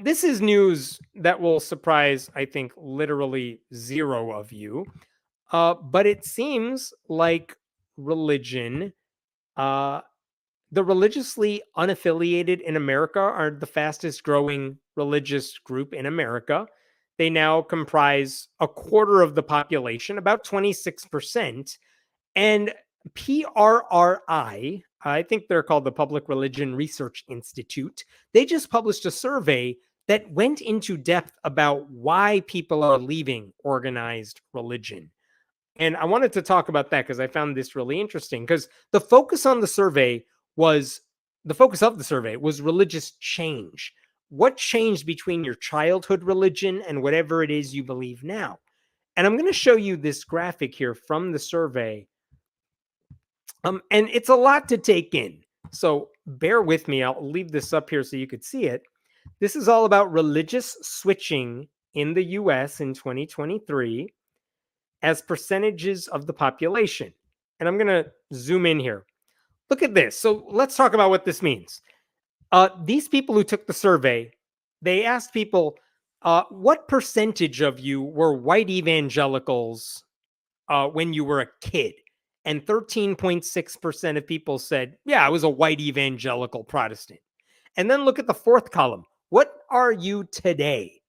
This is news that will surprise, I think, literally zero of you. But it seems like religion, uh, the religiously unaffiliated in America are the fastest growing religious group in America. They now comprise a quarter of the population, about 26%. And PRRI, I think they're called the Public Religion Research Institute, they just published a survey that went into depth about why people are leaving organized religion. And I wanted to talk about that because I found this really interesting because was the focus of the survey was religious change. What changed between your childhood religion and whatever it is you believe now? And I'm going to show you this graphic here from the survey. And it's a lot to take in. So bear with me. I'll leave this up here so you could see it. This is all about religious switching in the US in 2023 as percentages of the population. And I'm going to zoom in here. Look at this. So let's talk about what this means. These people who took the survey, they asked people, what percentage of you were white evangelicals when you were a kid? And 13.6% of people said, yeah, I was a white evangelical Protestant. And then look at the fourth column. What are you today?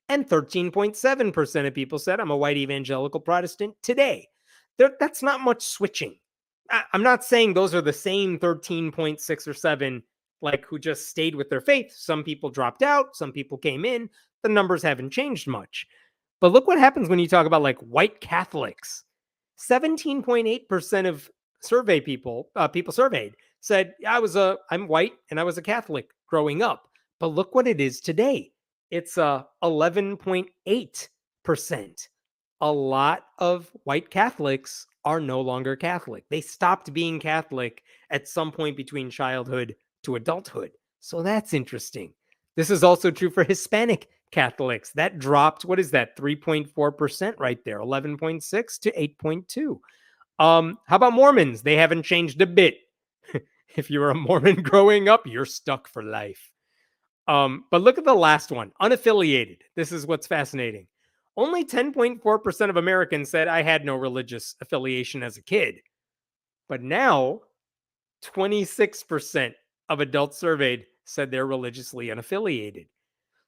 And 13.7% of people said, I'm a white evangelical Protestant today. That's not much switching. I'm not saying those are the same 13.6 or 7 like who just stayed with their faith. Some people dropped out, some people came in. The numbers haven't changed much. But look what happens when you talk about like white Catholics. 17.8% of people surveyed said, I'm white and I was a Catholic growing up. But look what it is today. It's 11.8%. A lot of white Catholics are no longer Catholic. They stopped being Catholic at some point between childhood to adulthood. So that's interesting. This is also true for Hispanic Catholics. That dropped, what is that, 3.4% right there, 11.6 to 8.2. How about Mormons? They haven't changed a bit. If you were a Mormon growing up, you're stuck for life. But look at the last one, unaffiliated. This is what's fascinating. Only 10.4% of Americans said I had no religious affiliation as a kid. But now, 26% of adults surveyed said they're religiously unaffiliated.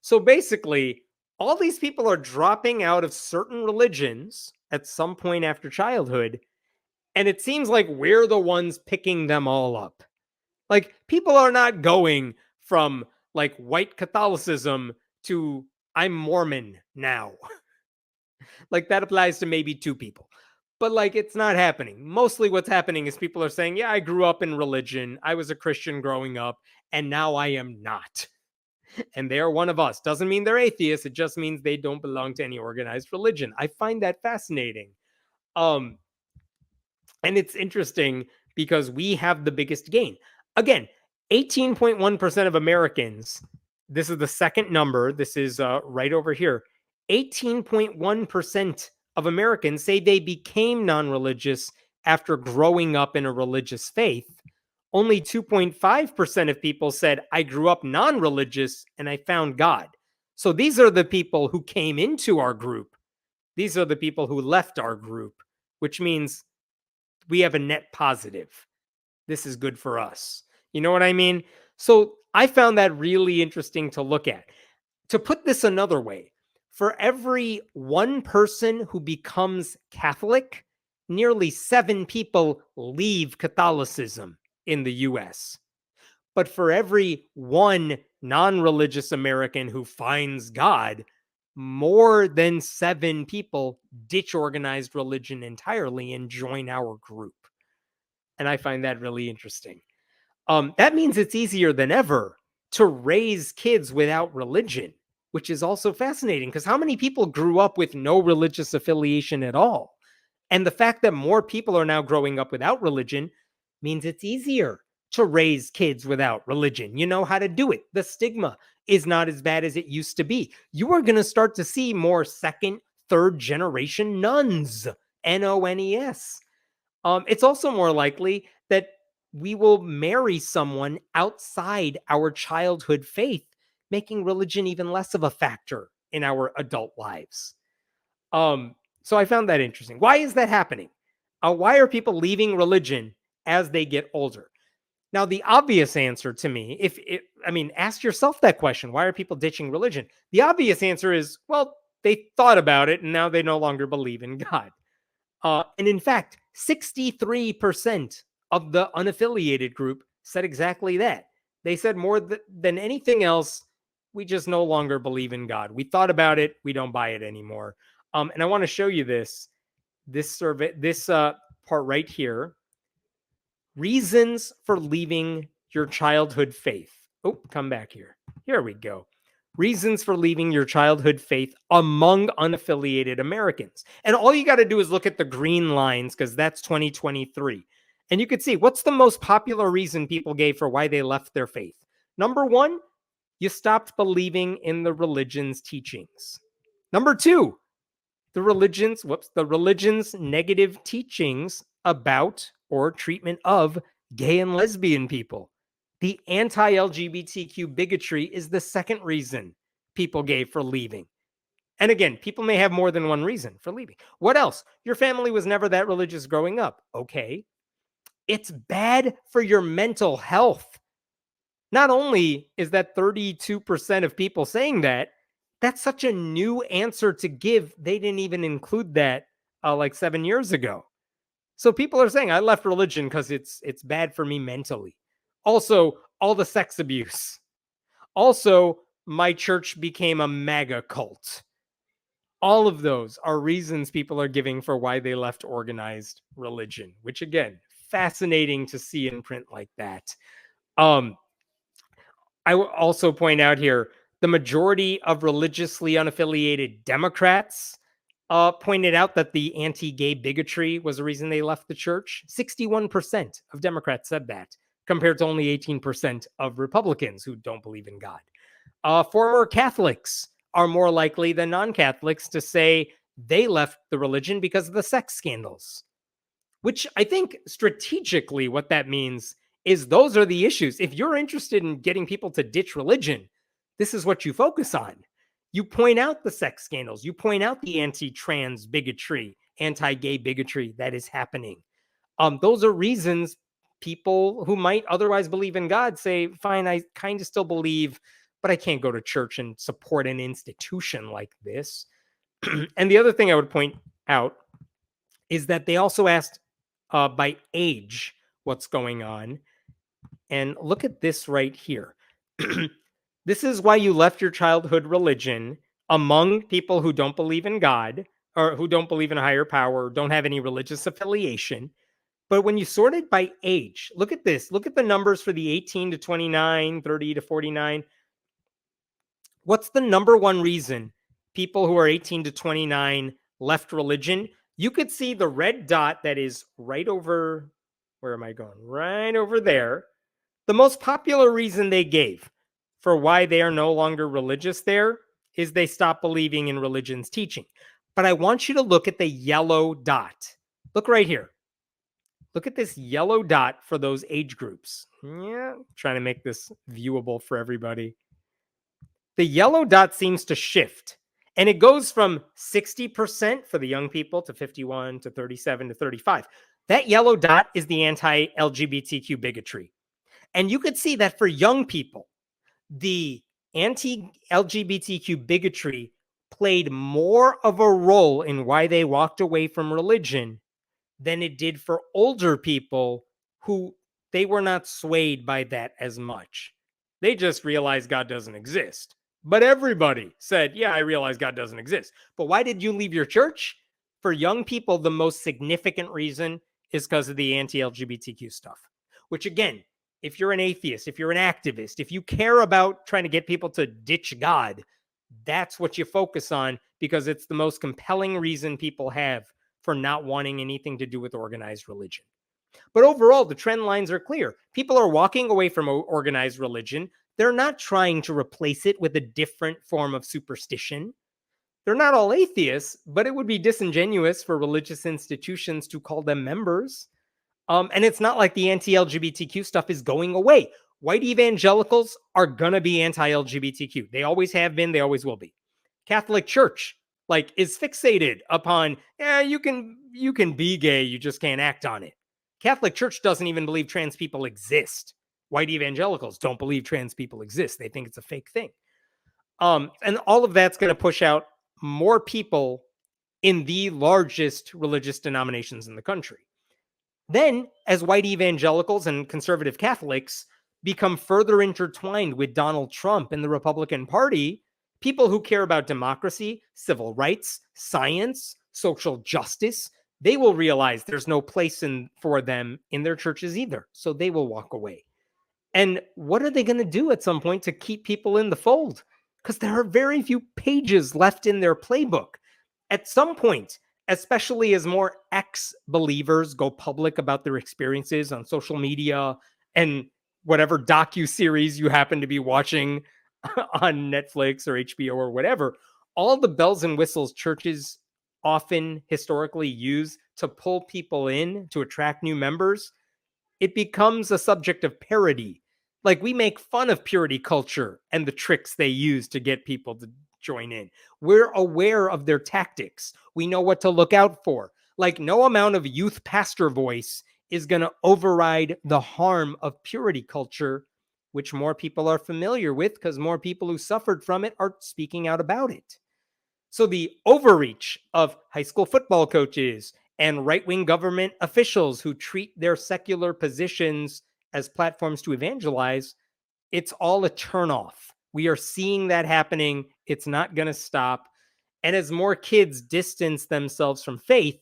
So basically, all these people are dropping out of certain religions at some point after childhood, and it seems like we're the ones picking them all up. Like, people are not going from like white Catholicism to I'm Mormon now. Like, that applies to maybe 2 people. But like, it's not happening. Mostly what's happening is people are saying, yeah, I grew up in religion. I was a Christian growing up, and now I am not. And they are one of us. Doesn't mean they're atheists. It just means they don't belong to any organized religion. I find that fascinating. And it's interesting because we have the biggest gain. Again, 18.1% of Americans, this is the second number. This is right over here. 18.1% of Americans say they became non-religious after growing up in a religious faith. Only 2.5% of people said, I grew up non-religious and I found God. So these are the people who came into our group. These are the people who left our group, which means we have a net positive. This is good for us. You know what I mean? So I found that really interesting to look at. To put this another way, for every one person who becomes Catholic, nearly 7 people leave Catholicism in the US. But for every one non-religious American who finds God, more than 7 people ditch organized religion entirely and join our group. And I find that really interesting. That means it's easier than ever to raise kids without religion, which is also fascinating because how many people grew up with no religious affiliation at all? And the fact that more people are now growing up without religion means it's easier to raise kids without religion. You know how to do it. The stigma is not as bad as it used to be. You are going to start to see more second, third generation nuns, NONES. It's also more likely that we will marry someone outside our childhood faith making religion even less of a factor in our adult lives. So I found that interesting. Why is that happening? Why are people leaving religion as they get older? Now, the obvious answer to me, ask yourself that question. Why are people ditching religion? The obvious answer is, well, they thought about it and now they no longer believe in God. And in fact, 63% of the unaffiliated group said exactly that. They said more than anything else, we just no longer believe in God. We thought about it. We don't buy it anymore. And I want to show you this survey, this part right here. Reasons for leaving your childhood faith. Oh, come back here. Here we go. Reasons for leaving your childhood faith among unaffiliated Americans. And all you got to do is look at the green lines because that's 2023. And you could see what's the most popular reason people gave for why they left their faith. Number one, you stopped believing in the religion's teachings. Number two, the religion's negative teachings about or treatment of gay and lesbian people. The anti-LGBTQ bigotry is the second reason people gave for leaving. And again, people may have more than one reason for leaving. What else? Your family was never that religious growing up. Okay. It's bad for your mental health. Not only is that 32% of people saying that, that's such a new answer to give. They didn't even include that like 7 years ago. So people are saying I left religion because it's bad for me mentally. Also, all the sex abuse. Also, my church became a MAGA cult. All of those are reasons people are giving for why they left organized religion, which again, fascinating to see in print like that. I will also point out here, the majority of religiously unaffiliated Democrats pointed out that the anti-gay bigotry was the reason they left the church. 61% of Democrats said that, compared to only 18% of Republicans who don't believe in God. Former Catholics are more likely than non-Catholics to say they left the religion because of the sex scandals, which I think strategically what that means is those are the issues. If you're interested in getting people to ditch religion, this is what you focus on. You point out the sex scandals. You point out the anti-trans bigotry, anti-gay bigotry that is happening. Those are reasons people who might otherwise believe in God say, fine, I kind of still believe, but I can't go to church and support an institution like this. And the other thing I would point out is that they also asked by age what's going on. And look at this right here. This is why you left your childhood religion among people who don't believe in God or who don't believe in a higher power, or don't have any religious affiliation. But when you sort it by age, look at this. Look at the numbers for the 18 to 29, 30 to 49. What's the number one reason people who are 18 to 29 left religion? You could see the red dot that is right over, where am I going? Right over there. The most popular reason they gave for why they are no longer religious there is they stopped believing in religion's teaching. But I want you to look at the yellow dot. Look right here. Look at this yellow dot for those age groups. Yeah, trying to make this viewable for everybody. The yellow dot seems to shift. And it goes from 60% for the young people to 51 to 37 to 35. That yellow dot is the anti-LGBTQ bigotry. And you could see that for young people, the anti-LGBTQ bigotry played more of a role in why they walked away from religion than it did for older people who they were not swayed by that as much. They just realized God doesn't exist. But everybody said, yeah, I realize God doesn't exist. But why did you leave your church? For young people, the most significant reason is because of the anti-LGBTQ stuff, which again, if you're an atheist, if you're an activist, if you care about trying to get people to ditch God, that's what you focus on because it's the most compelling reason people have for not wanting anything to do with organized religion. But overall, the trend lines are clear. People are walking away from organized religion. They're not trying to replace it with a different form of superstition. They're not all atheists, but it would be disingenuous for religious institutions to call them members. And it's not like the anti-LGBTQ stuff is going away. White evangelicals are going to be anti-LGBTQ. They always have been, they always will be. Catholic Church like is fixated upon, you can be gay, you just can't act on it. Catholic Church doesn't even believe trans people exist. White evangelicals don't believe trans people exist. They think it's a fake thing. And all of that's going to push out more people in the largest religious denominations in the country. Then, as white evangelicals and conservative Catholics become further intertwined with Donald Trump and the Republican Party, people who care about democracy, civil rights, science, social justice, they will realize there's no place for them in their churches either. So they will walk away. And what are they going to do at some point to keep people in the fold? Because there are very few pages left in their playbook. At some point, especially as more ex-believers go public about their experiences on social media and whatever docu-series you happen to be watching on Netflix or HBO or whatever, all the bells and whistles churches often historically use to pull people in to attract new members, it becomes a subject of parody. Like we make fun of purity culture and the tricks they use to get people to join in. We're aware of their tactics. We know what to look out for. Like no amount of youth pastor voice is going to override the harm of purity culture, which more people are familiar with because more people who suffered from it are speaking out about it. So the overreach of high school football coaches and right-wing government officials who treat their secular positions as platforms to evangelize, it's all a turnoff. We are seeing that happening. It's not going to stop. And as more kids distance themselves from faith,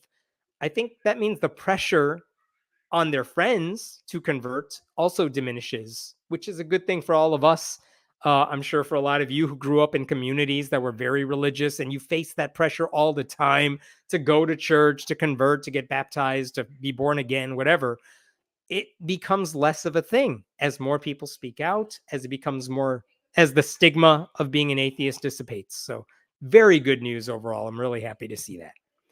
I think that means the pressure on their friends to convert also diminishes, which is a good thing for all of us. I'm sure for a lot of you who grew up in communities that were very religious and you face that pressure all the time to go to church, to convert, to get baptized, to be born again, whatever, it becomes less of a thing as more people speak out, as it becomes more, as the stigma of being an atheist dissipates. So very good news overall. I'm really happy to see that.